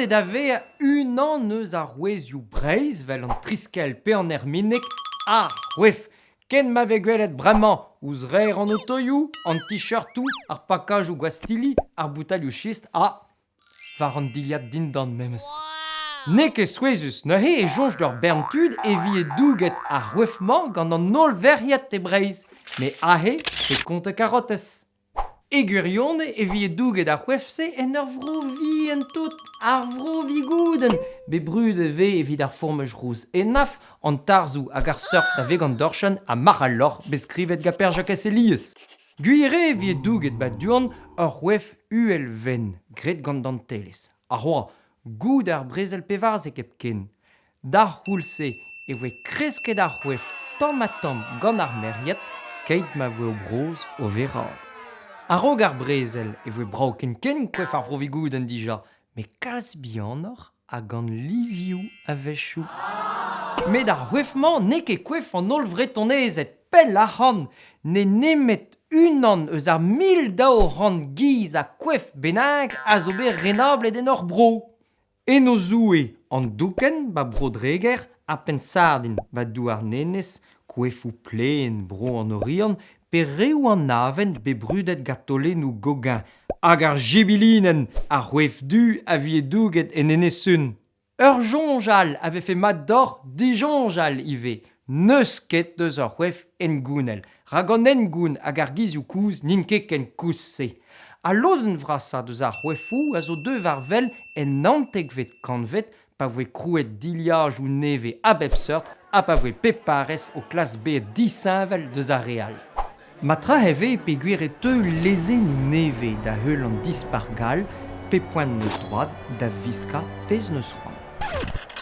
et d'ave unan eus ar wezioù breiz vel an triskel pe an erminek ar wef. Ken ma ve gwelet bremañ ouz reer an otoioù, an t-shirtou, ar pakaj ou gwastili, ar boutalioù schist war an diliad dindan memes. Nek e souezus, neuze e jonj d'ur berntud e vie douget ar wefman gant an nol veriet e breiz, me ahe e konte karotez. E gwirionne e vie douget ar wefse en ur vrovi en tout, ar vrovi gouden, be brude ve evit ar formej rouz e naf, an tarzou hag ar surf da vegan dorchen a mar al lor beskrivet gaper jakez eliez. Gwire e vie douget ba duan ur wef uel ven, gret gant dan telez. A roa, goud ar brezel pevarz e kep ken. Dar c'houlse e voe kresket ar wef tamm a tamm gant ar meriet, keit ma voe o broz o verad. A-raok ar brezel e voe brao ken kwef ar vrovi gouden dija, me kalz bihanoc'h hag an livioù a vechou. Met ar wefman ne ket kwef an ol vretonezet, pell a c'han, ne nemet unan eus ar 1000 daou ran giz a kwef bennak a zo bet renablet en ur bro. Eno zoue an douken ba bro dreger a pen sardin ba dou ar nenez, kwefou plen bro an orion, pe reou an aven be brudet gatolennoù gogin, hag ar jibilinen ar wef du a vie douget en enesun. Ur jonjal ave fe mat d'or dijonjal ive, neus ket eus ur wef en gounel. Rag an engoun hag ar gizioù kouz n'in ket ken kouz se. A lodenn vrasa deus ar wefou a zo deu varvel en nantegvet kanvet pa voe krouet diliaj ou neve a bep seurt a pa voe peparez o klas B disinvel deus ar real. Matra heve pe gwir teu leze nou neve da heul an dispar gal, pe poant neus droad da viska pez neus c'hoant.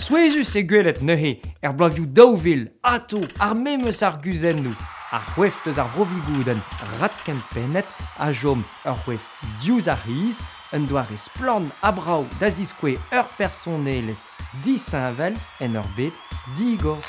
Souezus e gwelet neuze blavioù daouvil, ato, ar memeus ar guzennoù, ar wef deus ar vrovi gouden, ratken pennet, a jom ur wef diouz ar riz, un doare splan a brao da ziskouez ur personelez disinvel en ur bet digor.